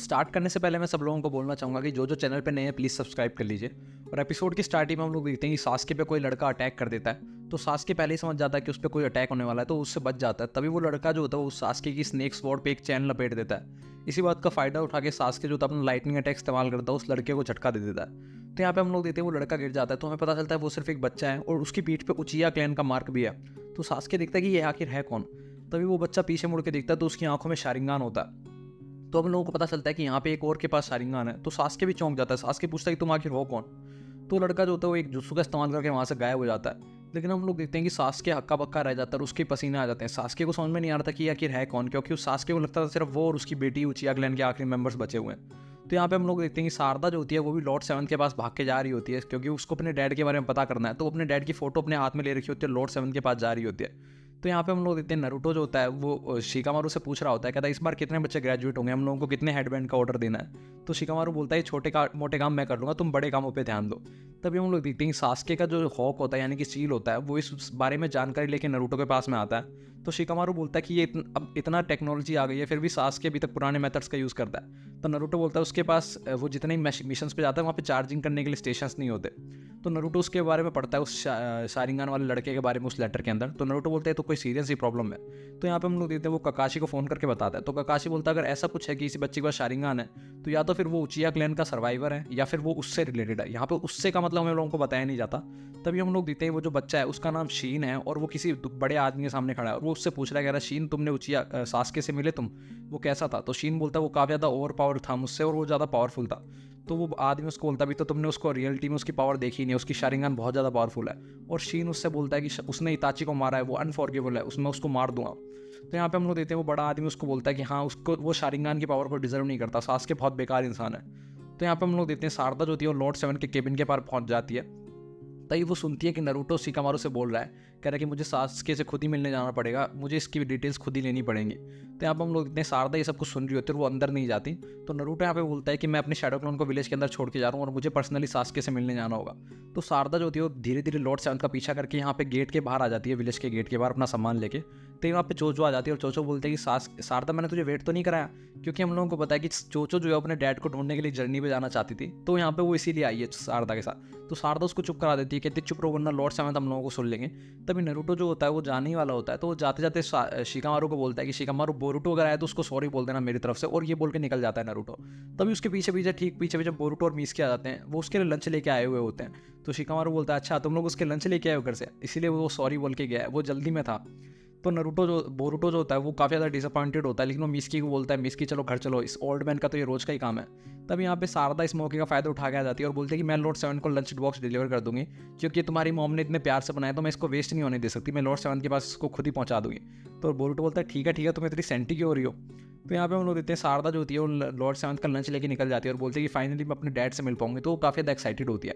Start करने से पहले मैं सब लोगों को बोलना चाहूँगा कि जो चैनल पे नए हैं प्लीज़ सब्सक्राइब कर लीजिए। और एपिसोड की स्टार्टिंग में हम लोग देखते हैं कि सास्के पे कोई लड़का अटैक कर देता है, तो सास्के पहले ही समझ जाता है कि उस पर कोई अटैक होने वाला है, तो उससे बच जाता है। तभी वो लड़का जो होता है वो सास्के की स्नेक स्वॉर्ड पे एक चैन लपेट देता है। इसी बात का फ़ायदा उठा के सास्के जो होता है अपना लाइटनिंग अटैक इस्तेमाल करता है, उस लड़के को झटका दे देता है। तो यहाँ पे हम लोग देखते हैं वो लड़का गिर जाता है, तो हमें पता चलता है वो सिर्फ एक बच्चा है और उसकी पीठ पे उचिया क्लैन का मार्क भी है। तो सास्के देखता है कि ये आखिर है कौन। तभी वो बच्चा पीछे मुड़ के देखता है तो उसकी आंखों में शारिंगान होता है। तो हम लोगों को पता चलता है कि यहाँ पे एक और के पास शारिंगान है। तो सास्के भी चौंक जाता है। सास्के पूछता है कि तुम आखिर हो कौन। तो लड़का जो होता है वो एक जुत्सु का इस्तेमाल करके वहाँ से गायब हो जाता है। लेकिन हम लोग देखते हैं कि सास्के हक्का बक्का रह जाता है और उसके पसीने आ जाते हैं। सास्के को समझ में नहीं आ रहा था कि आखिर है कौन, क्योंकि उस सास्के को लगता था सिर्फ वो और उसकी बेटी उचिया क्लैन के आखिरी मेंबर्स बचे हुए हैं। तो यहाँ पे हम लोग देखते हैं कि शारदा जो होती है वो भी लॉर्ड सेवन के पास भाग के जा रही होती है, क्योंकि उसको अपने डैड के बारे में पता करना है। तो अपने डैड की फोटो अपने हाथ में ले रखी होती है, लॉर्ड सेवन के पास जा रही होती है। तो यहाँ पे हम लोग देखते हैं नरूटो जो होता है वो शिकामारू से पूछ रहा होता है, कहता है इस बार कितने बच्चे ग्रेजुएट होंगे, हम लोगों को कितने हेडबैंड का ऑर्डर देना है। तो शिकामारू बोलता है छोटे मोटे काम मैं कर लूँगा, तुम बड़े कामों पे ध्यान दो। तभी हम लोग देखते हैं सास्के का जो हॉक होता है यानी कि सील होता है वो इस बारे में जानकारी लेके नरूटो के पास में आता है। तो शिकामारू बोलता है कि ये अब इतना टेक्नोलॉजी आ गई है फिर भी सास्के अभी तक पुराने मेथड्स का यूज़ करता है। तो नरूटो बोलता है उसके पास वो जितने मिशंस पे जाता है वहाँ पे चार्जिंग करने के लिए स्टेशंस नहीं होते। तो नरूटो उसके बारे में पढ़ता है उस शारिंगान वाले लड़के के बारे में उस लेटर के अंदर। तो नरूटो बोलते हैं तो कोई सीरियस ही प्रॉब्लम है। तो यहाँ पे हम लोग देखते हैं वो ककाशी को फ़ोन करके बताता है। तो ककाशी बोलता है अगर ऐसा कुछ है कि किसी बच्चे के पास शारिंगान है तो या तो फिर वो उचिया क्लैन का सर्वाइवर है या फिर वो उससे रिलेटेड है। यहाँ पे उससे का मतलब हमें लोगों को बताया नहीं जाता। तभी हम लोग देखते हैं वो जो बच्चा है उसका नाम शीन है और वो किसी बड़े आदमी के सामने खड़ा है और वो उससे पूछ रहा है, कह रहा है शीन तुमने उचिया सास्के से मिले तुम, वो कैसा था। तो शीन बोलता है वो काफ़ी ज़्यादा ओवर पावर था मुझसे और वो ज़्यादा पावरफुल था। तो वो आदमी उसको बोलता भी तो तुमने उसको रियलिटी में उसकी पावर देखी नहीं, उसकी शारिंगान बहुत ज़्यादा पावरफुल है। और शीन उससे बोलता है कि उसने इताची को मारा है, वो अनफॉरगिवेबल है, उसमें उसको मार दूंगा। तो यहाँ पे हम लोग देखते हैं वो बड़ा आदमी उसको बोलता है कि हाँ उसको वो शारिंगान की पावर को डिजर्व नहीं करता, सास्के बहुत बेकार इंसान है। तो यहाँ पे हम लोग देखते हैं शारदा जो होती है वो लॉर्ड सेवन के केबिन के पार पहुंच जाती है। तभी वो सुनती है कि नरूटो शिकामारू से बोल रहा है, कह रहा है कि मुझे सास्के से खुद ही मिलने जाना पड़ेगा, मुझे इसकी डिटेल्स खुद ही लेनी पड़ेंगी। तो यहाँ पर हम लोग इतने शारदा ये सब कुछ सुन रही होती है और वो अंदर नहीं जाती। तो नरूटो यहाँ पे बोलता है कि मैं अपने शैडो क्लोन को विलेज के अंदर छोड़ के जा रहा हूँ और मुझे पर्सनली सास्के से मिलने जाना होगा। तो शारदा जो होती है वो धीरे धीरे लॉर्ड सेवन का पीछा करके यहाँ पे गेट के बाहर आ जाती है, विलेज के गेट के बाहर अपना सामान लेके। तो यहाँ पे चोचो आ जाती है और चोचो बोलते हैं कि शारदा मैंने तुझे वेट तो नहीं कराया, क्योंकि हम लोगों को पता है कि चोचो जो है अपने डैड को ढूंढने के लिए जर्नी पे जाना चाहती थी। तो यहाँ पे वो इसीलिए आई है शारदा के साथ। तो शारदा उसको चुप करा देती है, कहती चुप रहो वरना लॉर्ड सेवन हम लोगों को सुन लेंगे। तभी नरूटो जो होता है वो जाने ही वाला होता है। तो वो जाते जाते शिकामारू को बोलता है कि शिकामारू बोरुटो अगर आया तो उसको सॉरी बोल देना मेरी तरफ से, और ये बोल के निकल जाता है नरूटो। तभी उसके पीछे पीछे ठीक पीछे पीछे बोरुटो और मीसके आ जाते हैं, वो उसके लिए लंच लेके आए हुए होते हैं। तो शिकामारू बोलता है अच्छा तुम लोग उसके लंच लेके आए हो घर से, इसीलिए वो सॉरी बोल के गया है, वो जल्दी में था। तो बोरुटो जो होता है वो काफ़ी ज़्यादा डिसअपॉइंटेड होता है, लेकिन वो मिस्की को बोलता है मिस्की चलो घर चलो, इस ओल्ड मैन का तो ये रोज़ का ही काम है। तब यहाँ पे शारदा इस मौके का फ़ायदा उठा के आ जाती है और बोलती है कि मैं लॉर्ड सेवन को लंच बॉक्स डिलीवर कर दूंगी, क्योंकि तुम्हारी मॉम ने इतने प्यार से बनाया तो मैं इसको वेस्ट नहीं होने दे सकती, मैं लॉर्ड सेवन के पास इसको खुद ही पहुँचा दूंगी। तो बोरुटो बोलता है ठीक है तुम इतनी सेंटी क्यों हो रही हो। तो यहाँ पे हम लोग देखते हैं शारदा जो होती है वो लॉर्ड सेवन का लंच लेके निकल जाती है और बोलती है कि फाइनली मैं अपने डैड से मिल पाऊंगी। तो वो काफ़ी ज़्यादा एक्साइटेड होती है।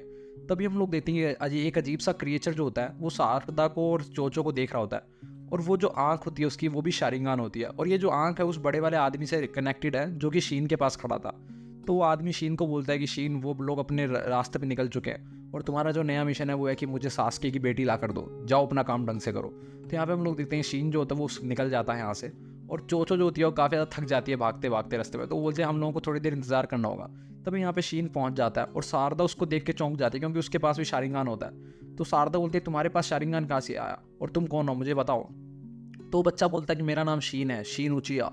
तभी हम लोग देखते हैं एक अजीब सा क्रिएचर जो होता है वो शारदा को और चोचो को देख रहा होता है, और वो जो आंख होती है उसकी वो भी शारिंगान होती है, और ये जो आंख है उस बड़े वाले आदमी से कनेक्टेड है जो कि शीन के पास खड़ा था। तो वो आदमी शीन को बोलता है कि शीन वो लोग अपने रास्ते पे निकल चुके हैं और तुम्हारा जो नया मिशन है वो है कि मुझे सास्के की बेटी ला कर दो, जाओ अपना काम ढंग से करो। तो यहाँ पे हम लोग देखते हैं शीन जो होता है वो निकल जाता है यहाँ से, और चोचो जो होती है वो काफ़ी ज़्यादा थक जाती है भागते भागते रास्ते में। तो वो बोलते हैं हम लोगों को थोड़ी देर इंतजार करना होगा। तभी यहाँ पे शीन पहुँच जाता है और शारदा उसको देख के चौंक जाती है, क्योंकि उसके पास भी शारिंगान होता है। तो शारदा बोलती है तुम्हारे पास शारिंगान कहाँ से आया और तुम कौन हो मुझे बताओ। तो बच्चा बोलता है कि मेरा नाम शीन है, शीन उचिया।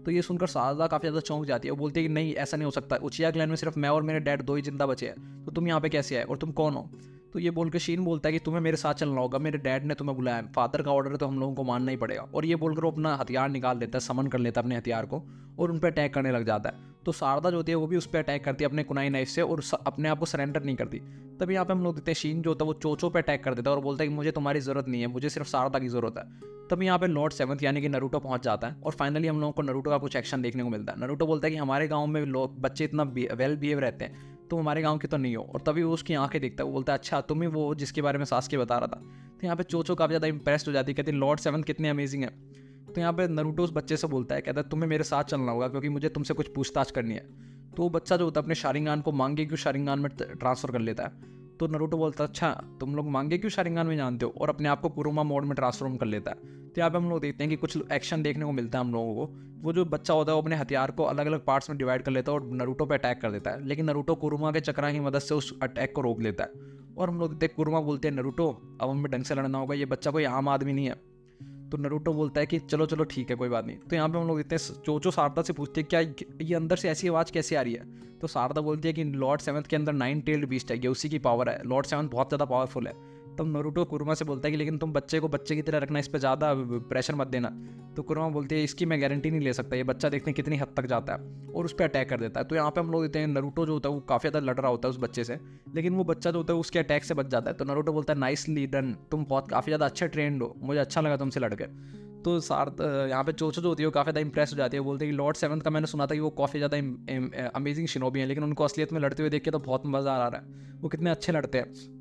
तो ये सुनकर शारदा काफ़ी ज़्यादा चौंक जाती है, वो बोलती है कि नहीं ऐसा नहीं हो सकता, उचिया क्लैन में सिर्फ मैं और मेरे डैड दो ही जिंदा बचे हैं, तो तुम यहाँ पे कैसे आए और तुम कौन हो। तो ये बोल के शीन बोलता है कि तुम्हें मेरे साथ चलना होगा, मेरे डैड ने तुम्हें बुलाया है, फादर का ऑर्डर है तो हम लोगों को मानना ही पड़ेगा। और ये बोलकर वो अपना हथियार निकाल लेता है, समन कर लेता है अपने हथियार को और उन पर अटैक करने लग जाता है। तो शारदा जो होती है वो भी उस पर अटैक करती है अपने कुनाई नाइफ से और अपने आप को सरेंडर नहीं करती। तभी यहाँ पे हम लोग देखते हैं शीन जो होता है वो चोचो पे अटैक कर देता है और बोलता है कि मुझे तुम्हारी ज़रूरत नहीं है, मुझे सिर्फ शारदा की ज़रूरत है। तब यहाँ पे लॉर्ड सेवंथ यानी कि नरूटो पहुंच जाता है और फाइनली हम लोगों को नरूटो का कुछ एक्शन देखने को मिलता है। नरूटो बोलता है कि हमारे गांव में लोग बच्चे इतना वेल बिहेव रहते हैं, तुम हमारे गांव के तो नहीं हो। और तभी वो उसकी आंखें देखता है, वो बोलता है अच्छा तुम ही वो जिसके बारे में सास्के बता रहा था। तो यहाँ पे चोचो काफ़ी ज़्यादा इंप्रेस्ड हो जाती है, कहती है लॉर्ड सेवंथ कितने अमेजिंग है। तो यहाँ पे नरूटो उस बच्चे से बोलता है, कहता है तुम्हें मेरे साथ चलना होगा क्योंकि मुझे तुमसे कुछ पूछताछ करनी है। तो वो बच्चा जो होता है अपने शारिंगान को मांगे क्यों शारिंगान में ट्रांसफ़र कर लेता है तो नरूटो बोलता है अच्छा तुम लोग मांगे क्यों शारिंगान में जानते हो, और अपने आप को कुरुमा मोड में ट्रांसफॉर्म कर लेता है। तो यहाँ पे हम लोग देखते हैं कि कुछ एक्शन देखने को मिलता है हम लोगों को। वो जो बच्चा होता है वो अपने हथियार को अलग अलग पार्ट्स में डिवाइड कर लेता है और नरूटो पे अटैक कर देता है, लेकिन नरूटो कुरुमा के चक्रा की मदद से उस अटैक को रोक लेता है। और हम लोग देखते हैं कुरुमा बोलते हैं नरूटो अब हमें ढंग से लड़ना होगा, ये बच्चा कोई आम आदमी नहीं है। तो नरूटो बोलता है कि चलो चलो ठीक है कोई बात नहीं। तो यहाँ पे हम लोग देखते हैं चोचो शारदा से पूछते हैं क्या ये अंदर से ऐसी आवाज़ कैसे आ रही है। तो शारदा बोलती है कि लॉर्ड सेवंथ के अंदर 9 टेल्ड बीस्ट है, ये उसी की पावर है, लॉर्ड सेवंथ बहुत ज़्यादा पावरफुल है। तब नरूटो कुरुमा से बोलता है कि लेकिन तुम बच्चे को बच्चे की तरह रखना, इस पर ज़्यादा प्रेशर मत देना। तो कुरुमा बोलती है इसकी मैं गारंटी नहीं ले सकता, ये बच्चा देखते हैं कितनी हद तक जाता है, और उस पर अटैक कर देता है। तो यहाँ पे हम लोग देखते हैं नरूटो जो होता है वो काफ़ी ज़्यादा लड़ रहा होता है उस बच्चे से, लेकिन वो बच्चा जो होता है उसके अटैक से बच जाता है। तो नरूटो बोलता है नाइसली डन, तुम बहुत काफ़ी ज़्यादा अच्छे ट्रेंड हो, मुझे अच्छा लगा तुमसे लड़ के। तो यहाँ पे चोचो जो होती है वो काफ़ी ज़्यादा इंप्रेस हो जाती है, बोलते हैं कि लॉर्ड सेवंथ का मैंने सुना था कि वो काफ़ी ज़्यादा अमेजिंग शिनोबी है, लेकिन उनको असलियत में लड़ते हुए देख के तो बहुत मज़ा आ रहा है, वो कितने अच्छे लड़ते हैं।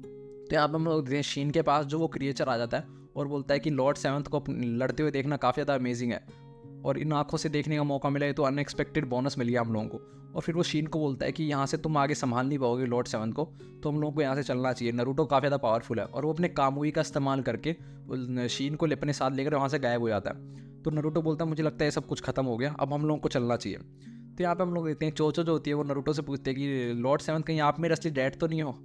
तो यहाँ पे हम लोग देखते हैं शीन के पास जो वो क्रिएचर आ जाता है और बोलता है कि लॉर्ड सेवंथ को लड़ते हुए देखना काफ़ी ज़्यादा अमेजिंग है, और इन आंखों से देखने का मौका मिला है तो अनएक्सपेक्टेड बोनस मिल गया हम लोगों को। और फिर वो शीन को बोलता है कि यहाँ से तुम आगे संभाल नहीं पाओगे लॉर्ड सेवंथ को, तो हम लोगों को यहाँ से चलना चाहिए, नरूटो काफ़ी ज़्यादा पावरफुल है। और वो अपने कामुई का इस्तेमाल करके शीन को अपने साथ लेकर वहाँ से गायब हो जाता है। तो नरूटो बोलता है मुझे लगता है सब कुछ खत्म हो गया, अब हम लोगों को चलना चाहिए। तो यहाँ पे हम लोग देखते हैं चोचो जो होती है वो नरूटो से पूछते हैं कि लॉर्ड सेवंथ कहीं आप मेरे असली डैड तो नहीं हो।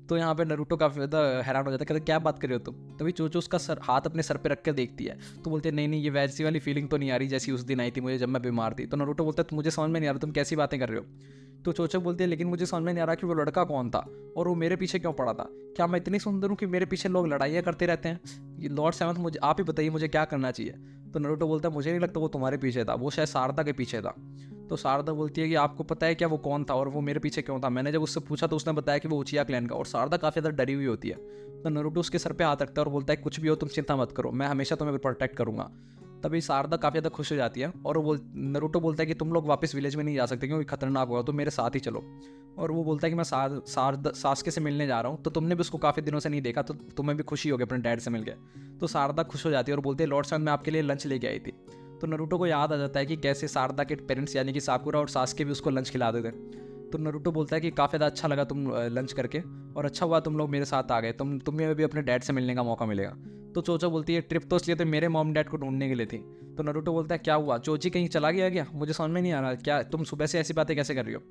तो यहाँ पे नरूटो काफ़ी ज़्यादा हैरान हो जाता है, कहते क्या बात कर रहे हो तुम। तभी चोचो उसका हाथ अपने सर पे रख कर देखती है, तो बोलते हैं नहीं ये वैसी वाली फीलिंग तो नहीं आ रही जैसी उस दिन आई थी मुझे जब मैं बीमार थी। तो नरूटो बोलता है मुझे समझ में नहीं आ रहा तुम कैसी बातें कर रहे हो। तो चोचो बोलती है लेकिन मुझे समझ में नहीं आ रहा कि वो लड़का कौन था और वो मेरे पीछे क्यों पड़ा था, क्या मैं इतनी सुंदर हूँ कि मेरे पीछे लोग लड़ाइयाँ करते रहते हैं। ये लॉर्ड सेवंथ मुझे आप ही बताइए मुझे क्या करना चाहिए। तो नरूटो बोलता है मुझे नहीं लगता वो तुम्हारे पीछे था, वो शायद शारदा के पीछे था। तो शारदा बोलती है कि आपको पता है क्या वो कौन था और वो मेरे पीछे क्यों था। मैंने जब उससे पूछा तो उसने बताया कि वो उचिया क्लैन का, और शारदा काफ़ी ज़्यादा डरी हुई होती है। तो नरूटो उसके सर पे हाथ रखता है और बोलता है कुछ भी हो तुम चिंता मत करो, मैं हमेशा तुम्हें प्रोटेक्ट करूंगा। तभी शारदा काफ़ी ज़्यादा खुश हो जाती है और वो नरूटो बोलता है कि तुम लोग वापस विलेज में नहीं जा सकते क्योंकि खतरनाक होगा, तो मेरे साथ ही चलो। और वो बोलता है कि मैं सासके से मिलने जा रहा हूँ, तो तुमने भी उसको काफ़ी दिनों से नहीं देखा तो तुम्हें भी खुशी होगी अपने डैड से मिल गए। तो शारदा खुश हो जाती है और बोलती है लॉर्ड सेवंथ मैं आपके लिए लंच लेके आई थी। तो नरूटो को याद आ जाता है कि कैसे शारदा के पेरेंट्स यानी कि साकुरा और सासके भी उसको लंच खिलाते थे। तो नरूटो बोलता है कि काफ़ी ज़्यादा अच्छा लगा तुम लंच करके, और अच्छा हुआ तुम लोग मेरे साथ आ गए, तुम्हें भी अपने डैड से मिलने का मौका मिलेगा। तो चोचो बोलती है ट्रिप तो इसलिए तो मेरे मॉम डैड को ढूंढने के लिए थी। तो नरूटो बोलता है क्या हुआ, चोची कहीं चला गया क्या, मुझे समझ में नहीं आ रहा, क्या तुम सुबह से ऐसी बातें कैसे कर रही हो।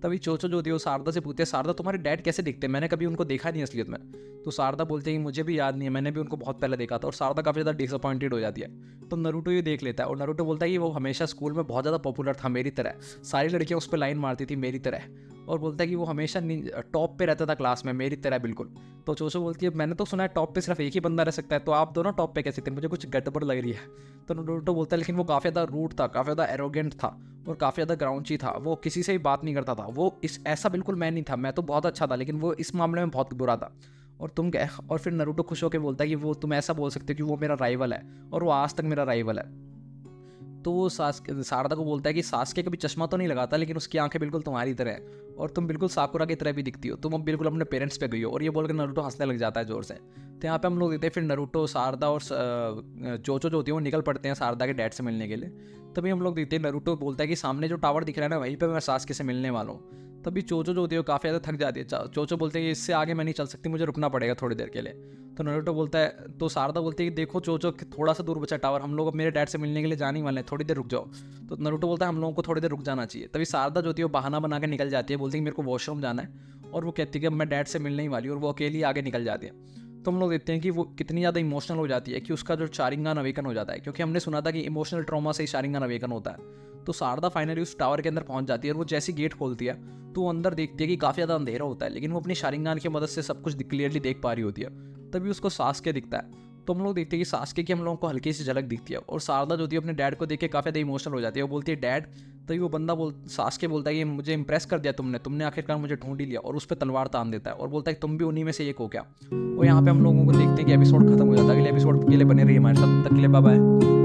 तभी चोचो जो होती है वो शारदा से पूछते हैं शारदा तुम्हारे डैड कैसे दिखते हैं, मैंने कभी उनको देखा नहीं असलियत में। तो शारदा बोलती है कि मुझे भी याद नहीं है, मैंने भी उनको बहुत पहले देखा था। और शारदा काफ़ी ज़्यादा डिसअपॉइंटेड हो जाती है। तो नरूटो ये देख लेता है और नरूटो बोलता है कि वो हमेशा स्कूल में बहुत ज़्यादा पॉपुलर था मेरी तरह, सारी लड़कियाँ उस पर लाइन मारती थी मेरी तरह, और बोलता है कि वो हमेशा टॉप पे रहता था क्लास में मेरी तरह बिल्कुल। तो चोचो बोलती है मैंने तो सुना है टॉप पे सिर्फ एक ही बंदा रह सकता है, तो आप दोनों टॉप पे कैसे थे, मुझे कुछ गड़बड़ लग रही है। तो नरूटो बोलता है लेकिन वो काफ़ी ज़्यादा रूड था, काफ़ी ज़्यादा एरोगेंट था और काफ़ी ज़्यादा ग्राउंची था, वो किसी से भी बात नहीं करता था, वो इस ऐसा बिल्कुल मैं नहीं था, मैं तो बहुत अच्छा था लेकिन वो इस मामले में बहुत बुरा था। और तुम क्या। और फिर नरूटो खुश होकर बोलता है कि वो तुम ऐसा बोल सकते हो कि वो मेरा राइवल है, और वो आज तक मेरा राइवल है। तो वो शारदा को बोलता है कि सासके कभी चश्मा तो नहीं लगाता लेकिन उसकी आंखें बिल्कुल तुम्हारी तरह है, और तुम बिल्कुल साकुरा की तरह भी दिखती हो, तुम अब बिल्कुल अपने पेरेंट्स पे गई हो। और ये बोलकर नरूटो हंसने लग जाता है जोर से। तो यहाँ पे हम लोग देखते हैं फिर नरूटो शारदा और चोचो जो होती है वो निकल पड़ते हैं शारदा के डैड से मिलने के लिए। तभी हम लोग देखते हैं नरूटो बोलता है कि सामने जो टावर दिख रहा है ना वहीं पर मैं सासके से मिलने वाला हूँ। तभी चोचो जो होती है वो काफ़ी ज़्यादा थक जाती है। चोचो बोलते हैं कि इससे आगे मैं नहीं चल सकती, मुझे रुकना पड़ेगा थोड़ी देर के लिए। तो नरूटो बोलता है, तो शारदा बोलती है कि देखो चोचो थोड़ा सा दूर बचा टावर, हम लोग अब मेरे डैड से मिलने के लिए जाने वाले हैं, थोड़ी देर रुक जाओ। तो नरूटो बोलता है हम लोगों को थोड़ी देर रुक जाना चाहिए। तभी शारदा जो होती है वो बहाना बना के निकल जाती है, बोलती है कि मेरे को वॉशरूम जाना है, और वो कहती है कि मैं डैड से मिलने ही वाली हूँ, और वो अकेली आगे निकल जाती है। तो हम लोग देखते हैं कि वो कितनी ज़्यादा इमोशनल हो जाती है कि उसका जो शारिंगान अवेकन हो जाता है, क्योंकि हमने सुना था कि इमोशनल ट्रॉमा से ही शारिंगान अवेकन होता है। तो शारदा फाइनली उस टावर के अंदर पहुंच जाती है, और वो जैसी गेट खोलती है तो वो अंदर देखती है कि काफ़ी ज़्यादा अंधेरा होता है, लेकिन वो अपनी शारिंगान की मदद से सब कुछ क्लियरली देख पा रही होती है। तभी उसको सासके दिखता है। तो हम लोग देखते हैं कि सासके की हम लोगों को हल्की सी झलक दिखती है, और शारदा जो होती है अपने डैड को देख के काफ़ी ज़्यादा इमोशनल हो जाती है। वो बोलती है डैड। तभी वो बंदा सासके बोलता है कि मुझे इंप्रेस कर दिया तुमने आखिरकार मुझे ढूंढ ही लिया, और उस पर तलवार तान देता है और बोलता है कि तुम भी उन्हीं में से एक हो क्या। और यहाँ पे हम लोगों को देखते हैं कि एपिसोड खत्म हो जाता है। अगले एपिसोड के लिए बने रहिए हमारे साथ, तब तक के लिए बाय बाय।